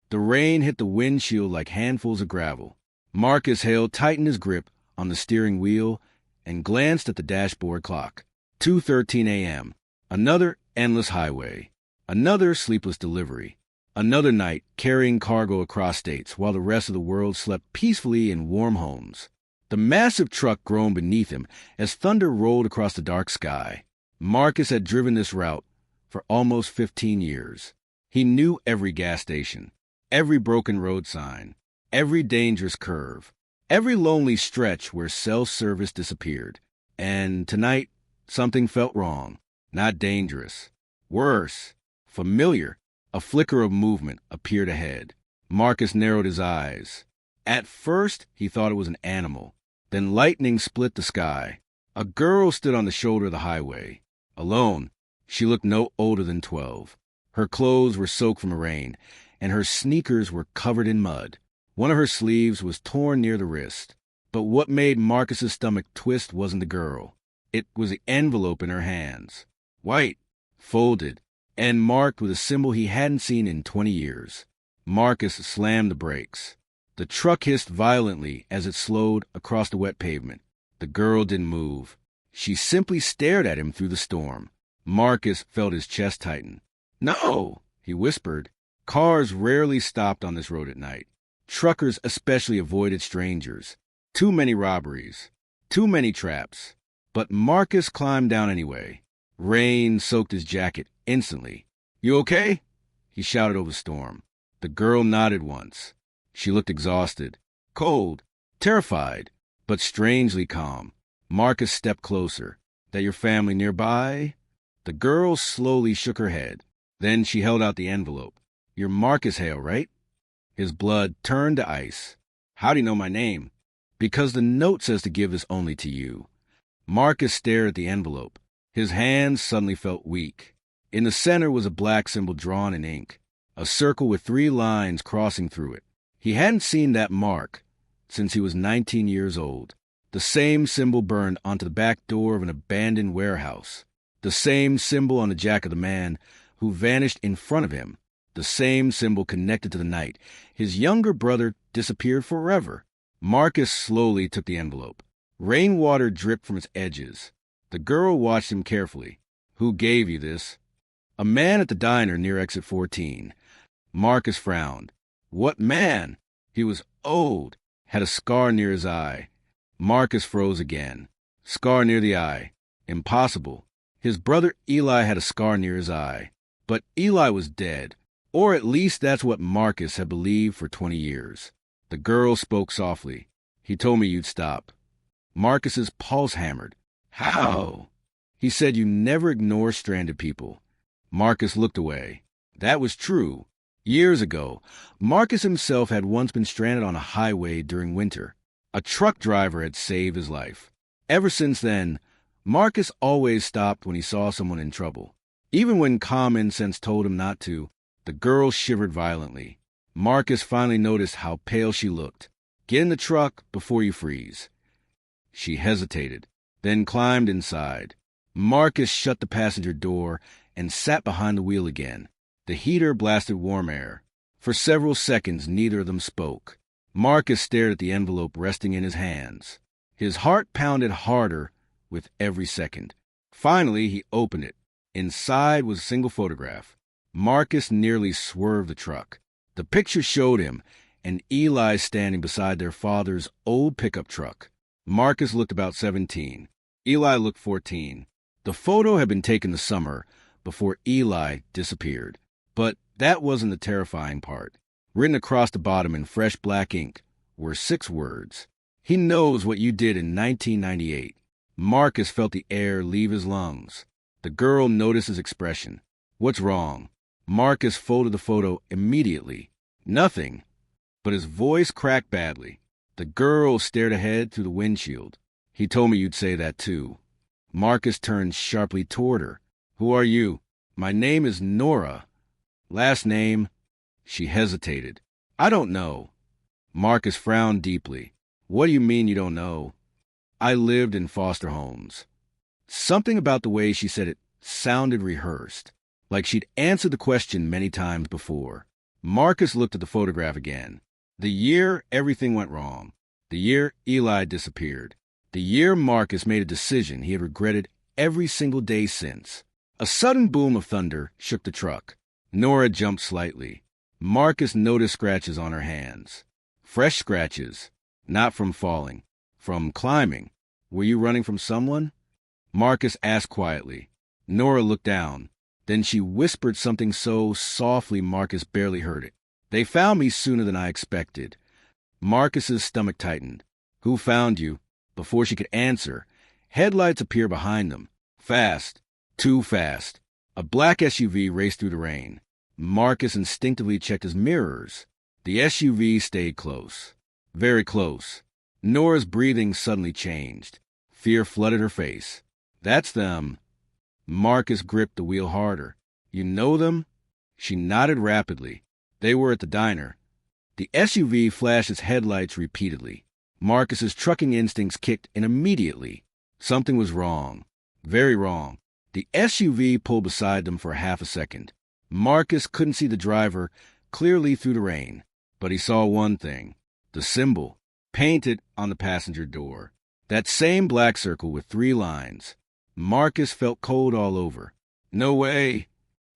The rain hit the windshield like handfuls of gravel. Marcus Hale tightened his grip on the steering wheel and glanced at the dashboard clock. 2:13 a.m. Another endless highway. Another sleepless delivery. Another night carrying cargo across states while the rest of the world slept peacefully in warm homes. The massive truck groaned beneath him as thunder rolled across the dark sky. Marcus had driven this route for almost 15 years. He knew every gas station, every broken road sign, every dangerous curve, every lonely stretch where self-service disappeared. And tonight, something felt wrong. Not dangerous. Worse. Familiar. A flicker of movement appeared ahead. Marcus narrowed his eyes. At first, he thought it was an animal. Then lightning split the sky. A girl stood on the shoulder of the highway. Alone, she looked no older than 12. Her clothes were soaked from the rain, and her sneakers were covered in mud. One of her sleeves was torn near the wrist. But what made Marcus's stomach twist wasn't the girl. It was the envelope in her hands. White, folded, and marked with a symbol he hadn't seen in 20 years. Marcus slammed the brakes. The truck hissed violently as it slowed across the wet pavement. The girl didn't move. She simply stared at him through the storm. Marcus felt his chest tighten. "No," he whispered. Cars rarely stopped on this road at night. Truckers especially avoided strangers. Too many robberies. Too many traps. But Marcus climbed down anyway. Rain soaked his jacket instantly. "You okay?" he shouted over the storm. The girl nodded once. She looked exhausted, cold, terrified, but strangely calm. Marcus stepped closer. "That your family nearby?" The girl slowly shook her head. Then she held out the envelope. "You're Marcus Hale, right?" His blood turned to ice. "How do you know my name?" "Because the note says to give this only to you." Marcus stared at the envelope. His hands suddenly felt weak. In the center was a black symbol drawn in ink, a circle with 3 lines crossing through it. He hadn't seen that mark since he was 19 years old. The same symbol burned onto the back door of an abandoned warehouse. The same symbol on the jacket of the man who vanished in front of him. The same symbol connected to the night his younger brother disappeared forever. Marcus slowly took the envelope. Rainwater dripped from its edges. The girl watched him carefully. "Who gave you this?" "A man at the diner near exit 14. Marcus frowned. "What man?" He was old, had a scar near his eye. Marcus froze again. Scar near the eye. Impossible. His brother Eli had a scar near his eye. But Eli was dead. Or at least that's what Marcus had believed for 20 years. The girl spoke softly. "He told me you'd stop." Marcus's pulse hammered. "How?" "He said you never ignore stranded people." Marcus looked away. That was true. Years ago, Marcus himself had once been stranded on a highway during winter. A truck driver had saved his life. Ever since then, Marcus always stopped when he saw someone in trouble. Even when common sense told him not to, the girl shivered violently. Marcus finally noticed how pale she looked. "Get in the truck before you freeze." She hesitated, then climbed inside. Marcus shut the passenger door and sat behind the wheel again. The heater blasted warm air. For several seconds, neither of them spoke. Marcus stared at the envelope resting in his hands. His heart pounded harder with every second. Finally, he opened it. Inside was a single photograph. Marcus nearly swerved the truck. The picture showed him and Eli standing beside their father's old pickup truck. Marcus looked about 17. Eli looked 14. The photo had been taken the summer before Eli disappeared. But that wasn't the terrifying part. Written across the bottom in fresh black ink were 6 words. "He knows what you did in 1998. Marcus felt the air leave his lungs. The girl noticed his expression. "What's wrong?" Marcus folded the photo immediately. "Nothing." But his voice cracked badly. The girl stared ahead through the windshield. "He told me you'd say that too." Marcus turned sharply toward her. "Who are you?" "My name is Nora." "Last name?" She hesitated. "I don't know." Marcus frowned deeply. "What do you mean you don't know?" "I lived in foster homes." Something about the way she said it sounded rehearsed, like she'd answered the question many times before. Marcus looked at the photograph again. The year everything went wrong. The year Eli disappeared. The year Marcus made a decision he had regretted every single day since. A sudden boom of thunder shook the truck. Nora jumped slightly. Marcus noticed scratches on her hands. Fresh scratches. Not from falling. From climbing. Were you running from someone? Marcus asked quietly. Nora looked down. Then she whispered something so softly Marcus barely heard it. They found me sooner than I expected. Marcus's stomach tightened. Who found you? Before she could answer, headlights appeared behind them. Fast. Too fast. A black SUV raced through the rain. Marcus instinctively checked his mirrors. The SUV stayed close. Very close. Nora's breathing suddenly changed. Fear flooded her face. That's them. Marcus gripped the wheel harder. You know them? She nodded rapidly. They were at the diner. The SUV flashed its headlights repeatedly. Marcus's trucking instincts kicked in immediately. Something was wrong. Very wrong. The SUV pulled beside them for half a second. Marcus couldn't see the driver clearly through the rain, but he saw one thing. The symbol, painted on the passenger door. That same black circle with 3 lines. Marcus felt cold all over. No way.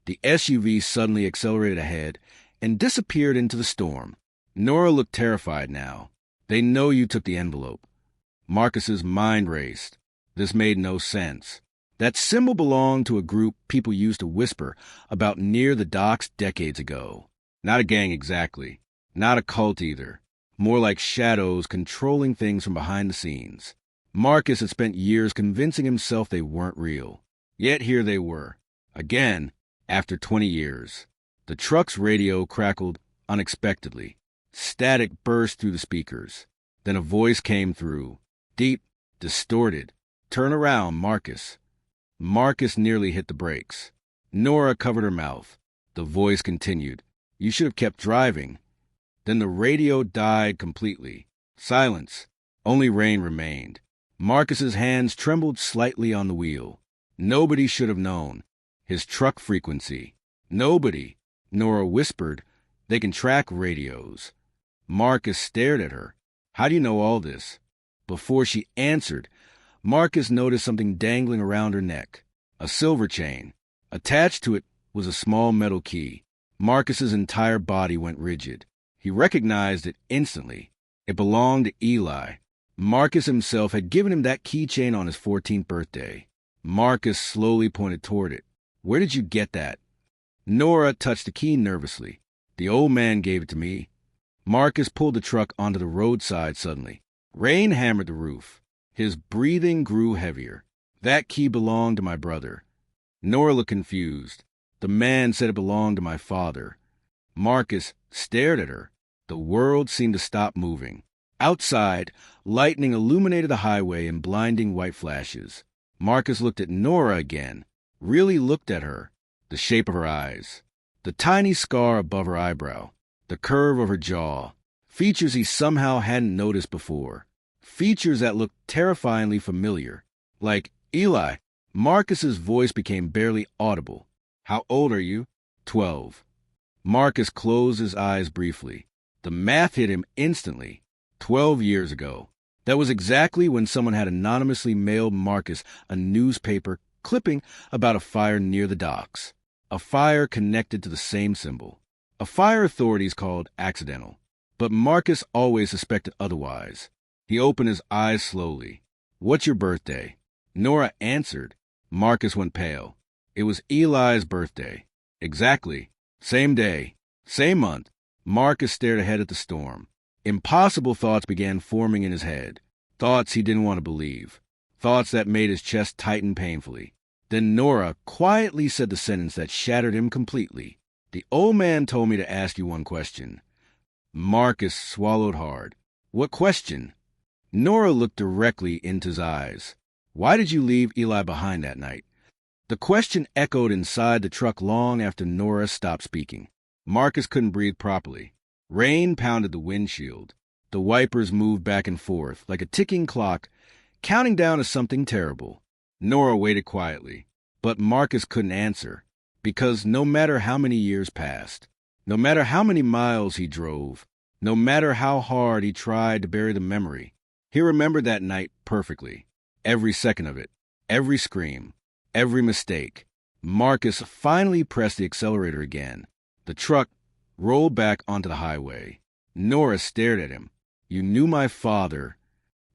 The SUV suddenly accelerated ahead and disappeared into the storm. Nora looked terrified now. They know you took the envelope. Marcus's mind raced. This made no sense. That symbol belonged to a group people used to whisper about near the docks decades ago. Not a gang exactly. Not a cult either. More like shadows controlling things from behind the scenes. Marcus had spent years convincing himself they weren't real. Yet here they were. Again, after 20 years. The truck's radio crackled unexpectedly. Static burst through the speakers. Then a voice came through. Deep, distorted. Turn around, Marcus. Marcus nearly hit the brakes. Nora covered her mouth. The voice continued. You should have kept driving. Then the radio died completely. Silence. Only rain remained. Marcus's hands trembled slightly on the wheel. Nobody should have known. His truck frequency. Nobody. Nora whispered. They can track radios. Marcus stared at her. How do you know all this? Before she answered, Marcus noticed something dangling around her neck. A silver chain. Attached to it was a small metal key. Marcus's entire body went rigid. He recognized it instantly. It belonged to Eli. Marcus himself had given him that keychain on his 14th birthday. Marcus slowly pointed toward it. Where did you get that? Nora touched the key nervously. The old man gave it to me. Marcus pulled the truck onto the roadside suddenly. Rain hammered the roof. His breathing grew heavier. That key belonged to my brother. Nora looked confused. The man said it belonged to my father. Marcus stared at her. The world seemed to stop moving. Outside, lightning illuminated the highway in blinding white flashes. Marcus looked at Nora again. Really looked at her. The shape of her eyes. The tiny scar above her eyebrow. The curve of her jaw. Features he somehow hadn't noticed before. Features that looked terrifyingly familiar. Like, Eli. Marcus's voice became barely audible. How old are you? 12. Marcus closed his eyes briefly. The math hit him instantly. 12 years ago. That was exactly when someone had anonymously mailed Marcus a newspaper clipping about a fire near the docks. A fire connected to the same symbol. A fire authorities called accidental. But Marcus always suspected otherwise. He opened his eyes slowly. What's your birthday? Nora answered. Marcus went pale. It was Eli's birthday. Exactly. Same day. Same month. Marcus stared ahead at the storm. Impossible thoughts began forming in his head. Thoughts he didn't want to believe. Thoughts that made his chest tighten painfully. Then Nora quietly said the sentence that shattered him completely. The old man told me to ask you one question. Marcus swallowed hard. What question? Nora looked directly into his eyes. Why did you leave Eli behind that night? The question echoed inside the truck long after Nora stopped speaking. Marcus couldn't breathe properly. Rain pounded the windshield. The wipers moved back and forth like a ticking clock, counting down to something terrible. Nora waited quietly, but Marcus couldn't answer, because no matter how many years passed, No matter how many miles he drove, no matter how hard he tried to bury the memory, he remembered that night perfectly. Every second of it, every scream, every mistake. Marcus finally pressed the accelerator again. The truck rolled back onto the highway. Nora stared at him. "You knew my father."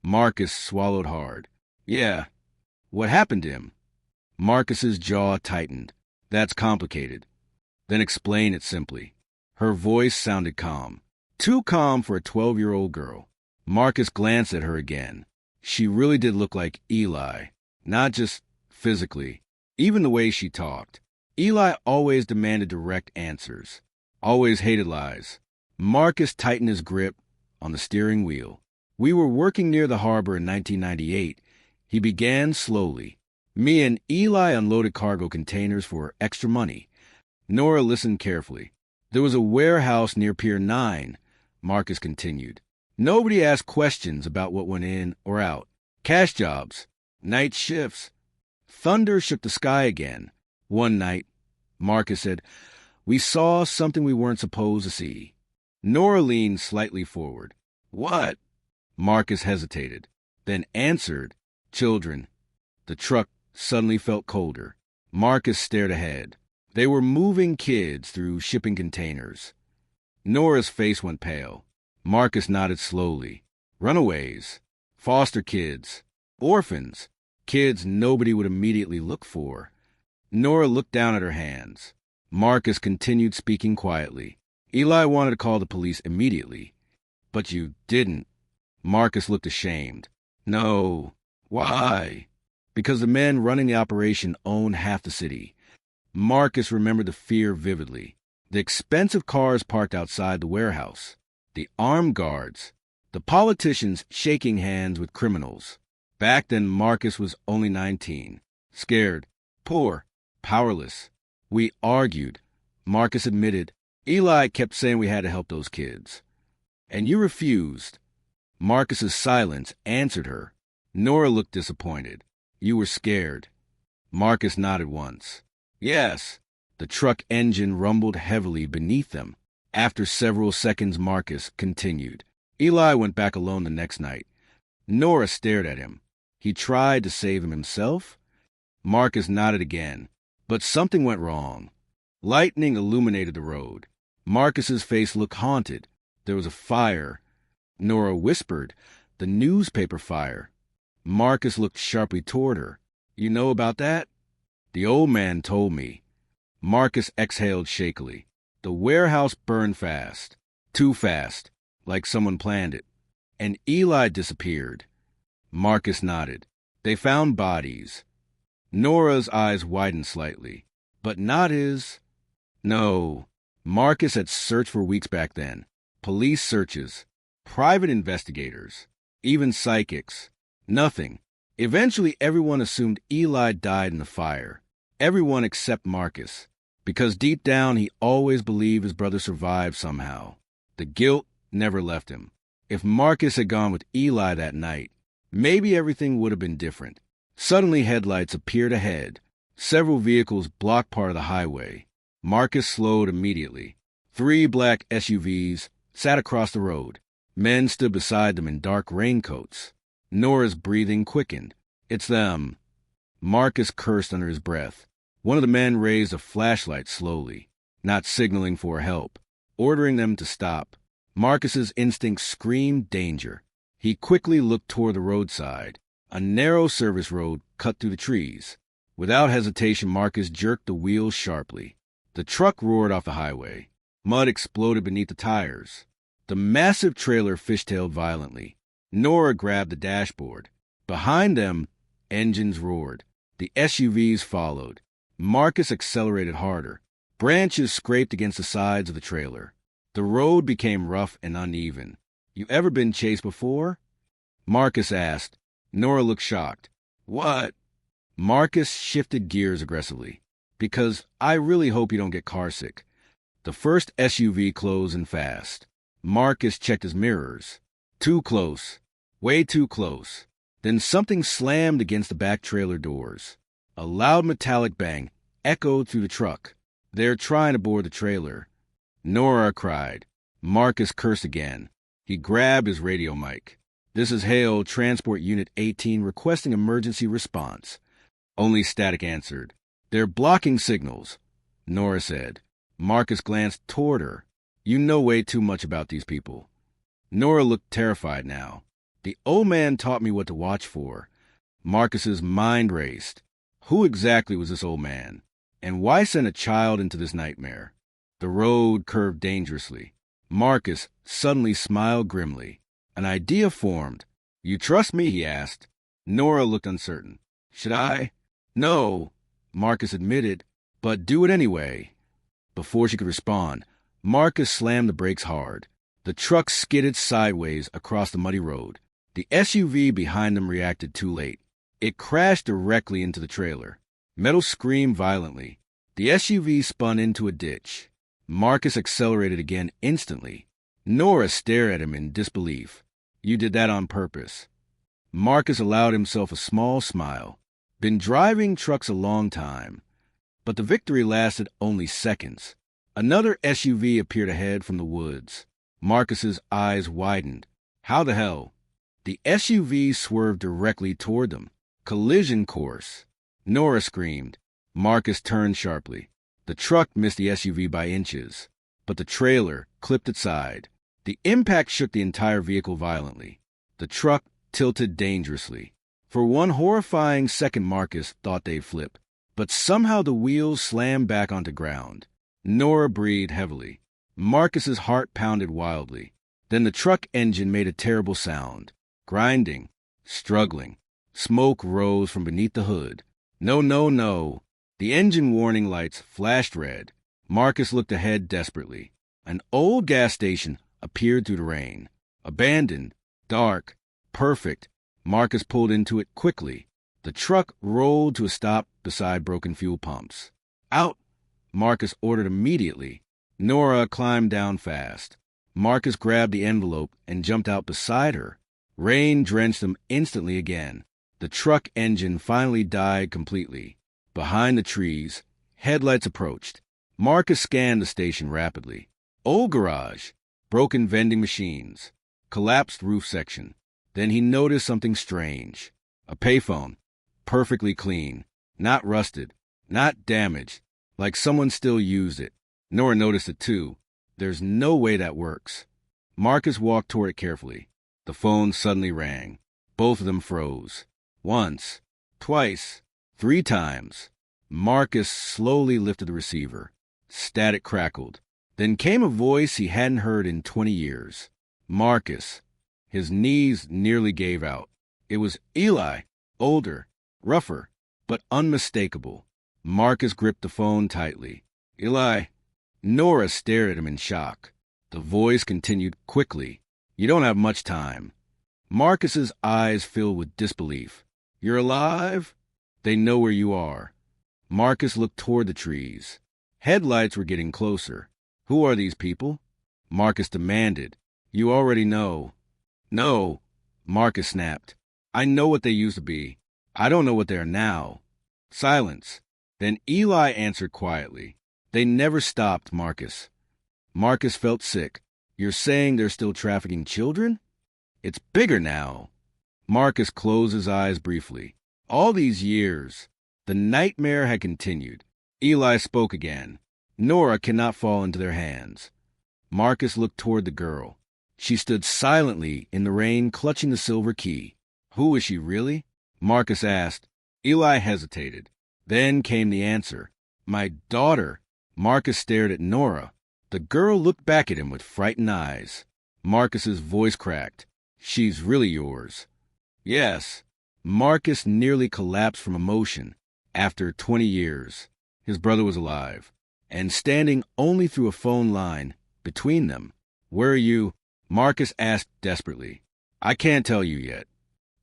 Marcus swallowed hard. "Yeah." "What happened to him?" Marcus's jaw tightened. "That's complicated." "Then explain it simply." Her voice sounded calm. Too calm for a 12-year-old girl. Marcus glanced at her again. She really did look like Eli. Not just physically. Even the way she talked. Eli always demanded direct answers. Always hated lies. Marcus tightened his grip on the steering wheel. "We were working near the harbor in 1998. He began slowly. Me and Eli unloaded cargo containers for extra money." Nora listened carefully. "There was a warehouse near Pier 9, Marcus continued. "Nobody asked questions about what went in or out. Cash jobs. Night shifts." Thunder shook the sky again. "One night," Marcus said, "we saw something we weren't supposed to see." Nora leaned slightly forward. "What?" Marcus hesitated, then answered, "Children." The truck suddenly felt colder. Marcus stared ahead. They were moving kids through shipping containers. Nora's face went pale. Marcus nodded slowly. Runaways. Foster kids. Orphans. Kids nobody would immediately look for. Nora looked down at her hands. Marcus continued speaking quietly. "Eli wanted to call the police immediately." "But you didn't." Marcus looked ashamed. "No." "Why?" "Because the men running the operation owned half the city." Marcus remembered the fear vividly. The expensive cars parked outside the warehouse. The armed guards. The politicians shaking hands with criminals. Back then, Marcus was only 19. Scared. Poor. Powerless. "We argued," Marcus admitted. "Eli kept saying we had to help those kids." "And you refused." Marcus's silence answered her. Nora looked disappointed. "You were scared." Marcus nodded once. "Yes." The truck engine rumbled heavily beneath them. After several seconds, Marcus continued. "Eli went back alone the next night." Nora stared at him. "He tried to save him himself?" Marcus nodded again. But something went wrong. Lightning illuminated the road. Marcus's face looked haunted. There was a fire. Nora whispered, "The newspaper fire." Marcus looked sharply toward her. "You know about that?" "The old man told me." Marcus exhaled shakily. "The warehouse burned fast. Too fast. Like someone planned it. And Eli disappeared." Marcus nodded. "They found bodies." Nora's eyes widened slightly. "But not his." "No." Marcus had searched for weeks back then. Police searches. Private investigators. Even psychics. Nothing. Eventually, everyone assumed Eli died in the fire. Everyone except Marcus. Because deep down, he always believed his brother survived somehow. The guilt never left him. If Marcus had gone with Eli that night, maybe everything would have been different. Suddenly, headlights appeared ahead. Several vehicles blocked part of the highway. Marcus slowed immediately. 3 black SUVs sat across the road. Men stood beside them in dark raincoats. Nora's breathing quickened. "It's them." Marcus cursed under his breath. One of the men raised a flashlight slowly, not signaling for help, ordering them to stop. Marcus's instincts screamed danger. He quickly looked toward the roadside. A narrow service road cut through the trees. Without hesitation, Marcus jerked the wheel sharply. The truck roared off the highway. Mud exploded beneath the tires. The massive trailer fishtailed violently. Nora grabbed the dashboard. Behind them, engines roared. The SUVs followed. Marcus accelerated harder. Branches scraped against the sides of the trailer. The road became rough and uneven. "You ever been chased before?" Marcus asked. Nora looked shocked. "What?" Marcus shifted gears aggressively. "Because I really hope you don't get carsick." The first SUV closed in fast. Marcus checked his mirrors. Too close. Way too close. Then something slammed against the back trailer doors. A loud metallic bang echoed through the truck. "They're trying to board the trailer." Nora cried. Marcus cursed again. He grabbed his radio mic. "This is Hale, Transport Unit 18, requesting emergency response." Only static answered. "They're blocking signals," Nora said. Marcus glanced toward her. "You know way too much about these people." Nora looked terrified now. "The old man taught me what to watch for." Marcus's mind raced. Who exactly was this old man? And why send a child into this nightmare? The road curved dangerously. Marcus suddenly smiled grimly. An idea formed. "You trust me?" he asked. Nora looked uncertain. "Should I?" "No," Marcus admitted, "but do it anyway." Before she could respond, Marcus slammed the brakes hard. The truck skidded sideways across the muddy road. The SUV behind them reacted too late. It crashed directly into the trailer. Metal screamed violently. The SUV spun into a ditch. Marcus accelerated again instantly. Nora stared at him in disbelief. "You did that on purpose." Marcus allowed himself a small smile. Been driving trucks a long time. But the victory lasted only seconds. Another SUV appeared ahead from the woods. Marcus's eyes widened. How the hell? The SUV swerved directly toward them. Collision course. Nora screamed. Marcus turned sharply. The truck missed the SUV by inches, but the trailer clipped its side. The impact shook the entire vehicle violently. The truck tilted dangerously. For one horrifying second, Marcus thought they'd flip, but somehow the wheels slammed back onto ground. Nora breathed heavily. Marcus's heart pounded wildly. Then the truck engine made a terrible sound. Grinding. Struggling. Smoke rose from beneath the hood. No, no, no. The engine warning lights flashed red. Marcus looked ahead desperately. An old gas station appeared through the rain. Abandoned. Dark. Perfect. Marcus pulled into it quickly. The truck rolled to a stop beside broken fuel pumps. "Out!" Marcus ordered immediately. Nora climbed down fast. Marcus grabbed the envelope and jumped out beside her. Rain drenched them instantly again. The truck engine finally died completely. Behind the trees, headlights approached. Marcus scanned the station rapidly. Old garage, broken vending machines, collapsed roof section. Then he noticed something strange. A payphone, perfectly clean, not rusted, not damaged, like someone still used it. Nora noticed it too. There's no way that works. Marcus walked toward it carefully. The phone suddenly rang. Both of them froze. Once, twice, 3 times. Marcus slowly lifted the receiver. Static crackled. Then came a voice he hadn't heard in 20 years. Marcus. His knees nearly gave out. It was Eli, older, rougher, but unmistakable. Marcus gripped the phone tightly. "Eli." Nora stared at him in shock. The voice continued quickly. "You don't have much time." Marcus's eyes filled with disbelief. "You're alive?" "They know where you are." Marcus looked toward the trees. Headlights were getting closer. "Who are these people?" Marcus demanded. "You already know." "No," Marcus snapped. "I know what they used to be. I don't know what they are now." Silence. Then Eli answered quietly. "They never stopped, Marcus." Marcus felt sick. "You're saying they're still trafficking children?" "It's bigger now." Marcus closed his eyes briefly. All these years, the nightmare had continued. Eli spoke again. "Nora cannot fall into their hands." Marcus looked toward the girl. She stood silently in the rain, clutching the silver key. "Who is she really?" Marcus asked. Eli hesitated. Then came the answer. "My daughter." Marcus stared at Nora. The girl looked back at him with frightened eyes. Marcus's voice cracked. "She's really yours." "Yes." Marcus nearly collapsed from emotion. After 20 years, his brother was alive, and standing only through a phone line between them. "Where are you?" Marcus asked desperately. "I can't tell you yet."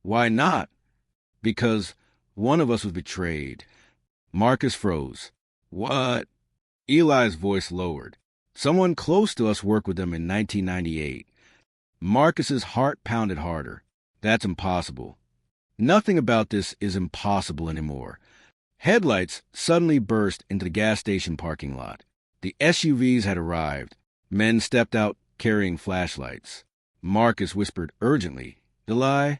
"Why not?" "Because one of us was betrayed." Marcus froze. "What?" Eli's voice lowered. "Someone close to us worked with them in 1998. Marcus's heart pounded harder. "That's impossible." "Nothing about this is impossible anymore." Headlights suddenly burst into the gas station parking lot. The SUVs had arrived. Men stepped out carrying flashlights. Marcus whispered urgently, "Eli?"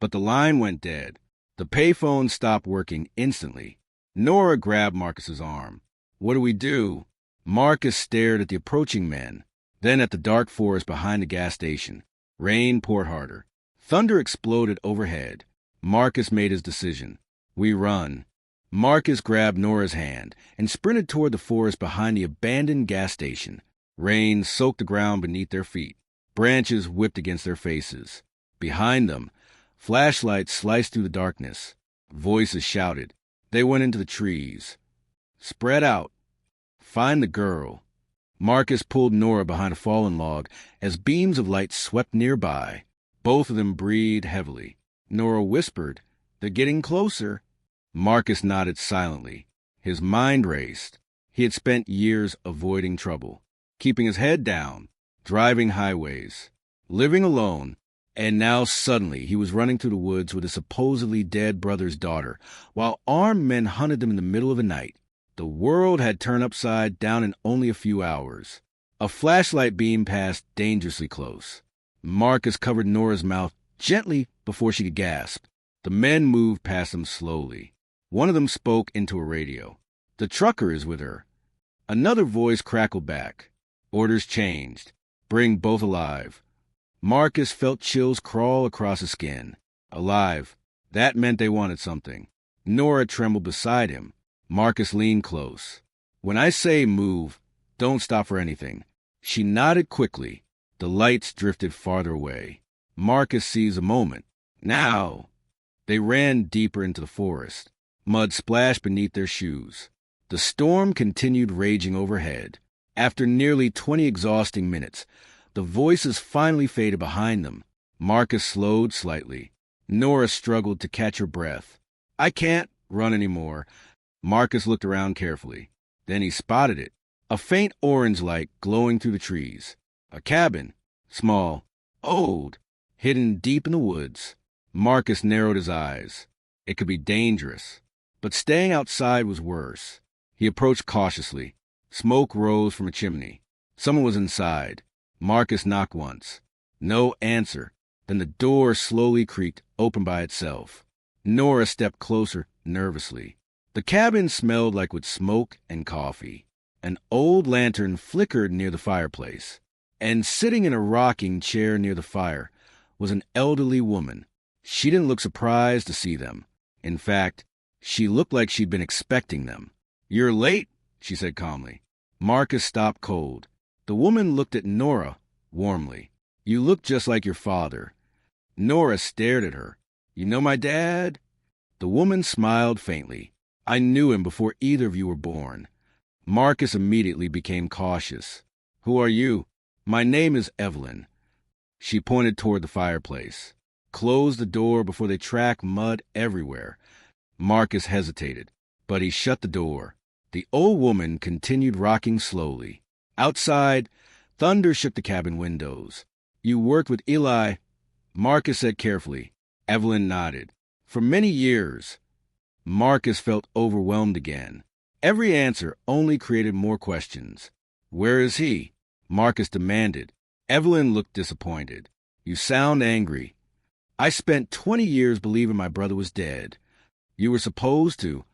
But the line went dead. The payphone stopped working instantly. Nora grabbed Marcus's arm. "What do we do?" Marcus stared at the approaching men, then at the dark forest behind the gas station. Rain poured harder. Thunder exploded overhead. Marcus made his decision. "We run." Marcus grabbed Nora's hand and sprinted toward the forest behind the abandoned gas station. Rain soaked the ground beneath their feet. Branches whipped against their faces. Behind them, flashlights sliced through the darkness. Voices shouted. They went into the trees. "Spread out. Find the girl." Marcus pulled Nora behind a fallen log as beams of light swept nearby. Both of them breathed heavily. Nora whispered, "They're getting closer." Marcus nodded silently. His mind raced. He had spent years avoiding trouble, keeping his head down, driving highways, living alone, and now suddenly he was running through the woods with his supposedly dead brother's daughter, while armed men hunted them in the middle of the night. The world had turned upside down in only a few hours. A flashlight beam passed dangerously close. Marcus covered Nora's mouth gently before she could gasp. The men moved past them slowly. One of them spoke into a radio. "The trucker is with her." Another voice crackled back. Orders changed. "Bring both alive." Marcus felt chills crawl across his skin. Alive. That meant they wanted something. Nora trembled beside him. Marcus leaned close. "When I say move, don't stop for anything." She nodded quickly. The lights drifted farther away. Marcus seized a moment. "Now!" They ran deeper into the forest. Mud splashed beneath their shoes. The storm continued raging overhead. After nearly 20 exhausting minutes, the voices finally faded behind them. Marcus slowed slightly. Nora struggled to catch her breath. "I can't run anymore." Marcus looked around carefully. Then he spotted it. A faint orange light glowing through the trees. A cabin. Small. Old. Hidden deep in the woods. Marcus narrowed his eyes. It could be dangerous. But staying outside was worse. He approached cautiously. Smoke rose from a chimney. Someone was inside. Marcus knocked once. No answer. Then the door slowly creaked open by itself. Nora stepped closer nervously. The cabin smelled like with smoke and coffee. An old lantern flickered near the fireplace. And sitting in a rocking chair near the fire was an elderly woman. She didn't look surprised to see them. In fact, she looked like she'd been expecting them. "You're late," she said calmly. Marcus stopped cold. The woman looked at Nora warmly. "You look just like your father." Nora stared at her. "You know my dad?" The woman smiled faintly. "I knew him before either of you were born." Marcus immediately became cautious. "Who are you?" "My name is Evelyn." She pointed toward the fireplace. "Close the door before they track mud everywhere." Marcus hesitated, but he shut the door. The old woman continued rocking slowly. Outside, thunder shook the cabin windows. "You worked with Eli," Marcus said carefully. Evelyn nodded. "For many years." Marcus felt overwhelmed again. Every answer only created more questions. "Where is he?" Marcus demanded. Evelyn looked disappointed. "You sound angry." "I spent 20 years believing my brother was dead." "You were supposed to."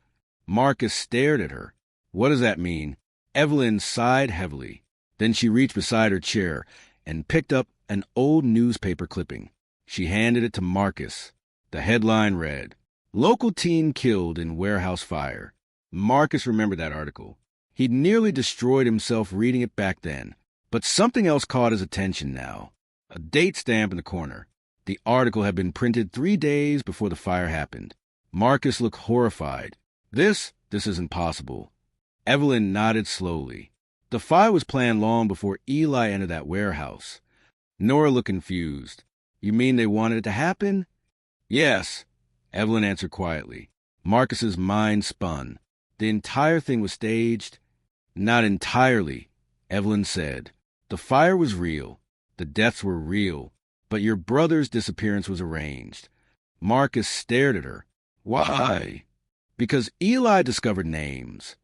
Marcus stared at her. "What does that mean?" Evelyn sighed heavily. Then she reached beside her chair and picked up an old newspaper clipping. She handed it to Marcus. The headline read, "Local teen killed in warehouse fire." Marcus remembered that article. He'd nearly destroyed himself reading it back then. But something else caught his attention now. A date stamp in the corner. The article had been printed 3 days before the fire happened. Marcus looked horrified. This isn't possible." Evelyn nodded slowly. "The fire was planned long before Eli entered that warehouse." Nora looked confused. "You mean they wanted it to happen?" "Yes," Evelyn answered quietly. Marcus's mind spun. The entire thing was staged? "Not entirely," Evelyn said. "The fire was real. The deaths were real. But your brother's disappearance was arranged." Marcus stared at her. "Why?" "Because Eli discovered names."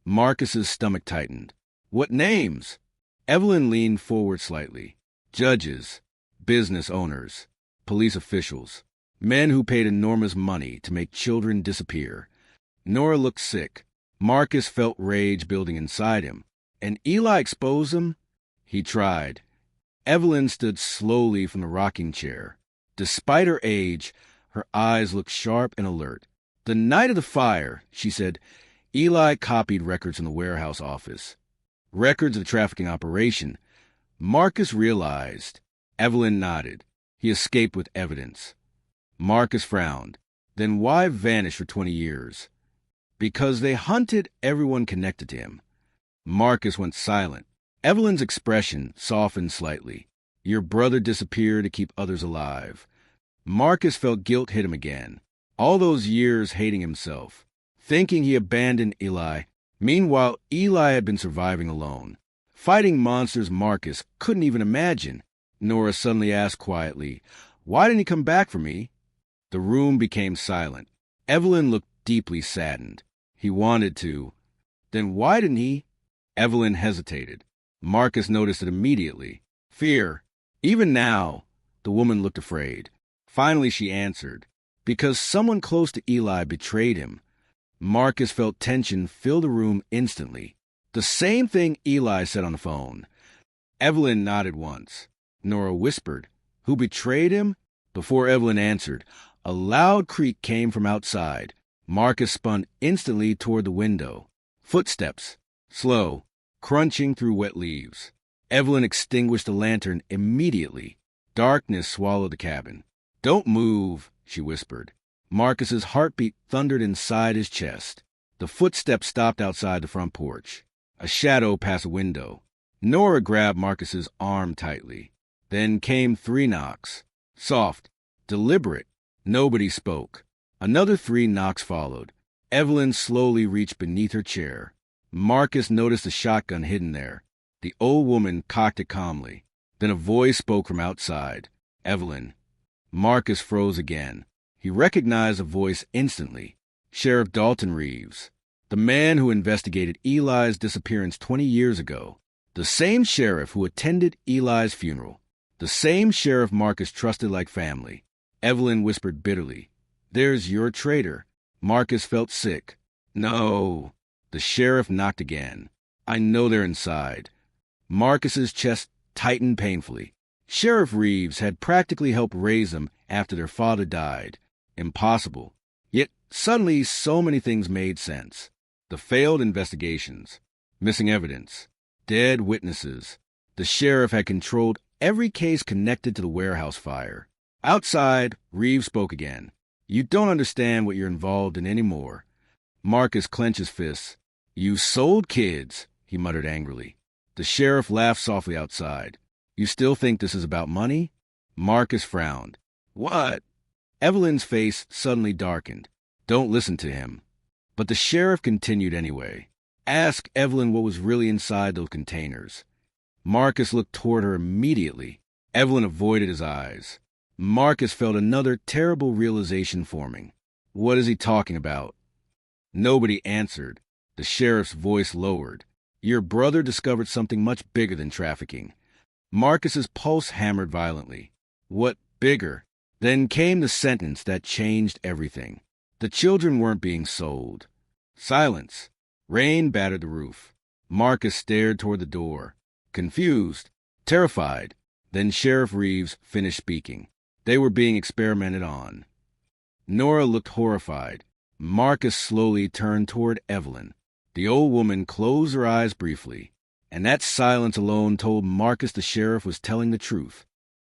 Marcus's stomach tightened. "What names?" Evelyn leaned forward slightly. Judges, business owners, police officials, men who paid enormous money to make children disappear. Nora looked sick. Marcus felt rage building inside him. And Eli expose him? He tried. Evelyn stood slowly from the rocking chair. Despite her age, her eyes looked sharp and alert. The night of the fire, she said, Eli copied records in the warehouse office. Records of the trafficking operation. Marcus realized. Evelyn nodded. He escaped with evidence. Marcus frowned. Then why vanish for 20 years? Because they hunted everyone connected to him. Marcus went silent. Evelyn's expression softened slightly. Your brother disappeared to keep others alive. Marcus felt guilt hit him again. All those years hating himself, thinking he abandoned Eli. Meanwhile, Eli had been surviving alone, fighting monsters Marcus couldn't even imagine. Nora suddenly asked quietly, "Why didn't he come back for me?" The room became silent. Evelyn looked deeply saddened. He wanted to. Then why didn't he? Evelyn hesitated. Marcus noticed it immediately. Fear. Even now, the woman looked afraid. Finally she answered, because someone close to Eli betrayed him. Marcus felt tension fill the room instantly. The same thing Eli said on the phone. Evelyn nodded once. Nora whispered, "Who betrayed him?" Before Evelyn answered, a loud creak came from outside. Marcus spun instantly toward the window. Footsteps, slow, crunching through wet leaves. Evelyn extinguished the lantern immediately. Darkness swallowed the cabin. "Don't move," she whispered. Marcus's heartbeat thundered inside his chest. The footsteps stopped outside the front porch. A shadow passed a window. Nora grabbed Marcus's arm tightly. Then came 3 knocks. Soft, deliberate. Nobody spoke. Another 3 knocks followed. Evelyn slowly reached beneath her chair. Marcus noticed a shotgun hidden there. The old woman cocked it calmly. Then a voice spoke from outside. "Evelyn." Marcus froze again. He recognized the voice instantly. Sheriff Dalton Reeves. The man who investigated Eli's disappearance 20 years ago. The same sheriff who attended Eli's funeral. The same sheriff Marcus trusted like family. Evelyn whispered bitterly, "There's your traitor." Marcus felt sick. "No." The sheriff knocked again. "I know they're inside." Marcus's chest tightened painfully. Sheriff Reeves had practically helped raise them after their father died. Impossible. Yet suddenly so many things made sense. The failed investigations, missing evidence, dead witnesses. The sheriff had controlled every case connected to the warehouse fire. Outside, Reeves spoke again. "You don't understand what you're involved in anymore." Marcus clenched his fists. "You sold kids," he muttered angrily. The sheriff laughed softly outside. "You still think this is about money?" Marcus frowned. "What?" Evelyn's face suddenly darkened. "Don't listen to him." But the sheriff continued anyway. "Ask Evelyn what was really inside those containers." Marcus looked toward her immediately. Evelyn avoided his eyes. Marcus felt another terrible realization forming. What is he talking about? Nobody answered. The sheriff's voice lowered. "Your brother discovered something much bigger than trafficking." Marcus's pulse hammered violently. What bigger? Then came the sentence that changed everything. The children weren't being sold. Silence. Rain battered the roof. Marcus stared toward the door, confused, terrified. Then Sheriff Reeves finished speaking. They were being experimented on. Nora looked horrified. Marcus slowly turned toward Evelyn. The old woman closed her eyes briefly, and that silence alone told Marcus the sheriff was telling the truth.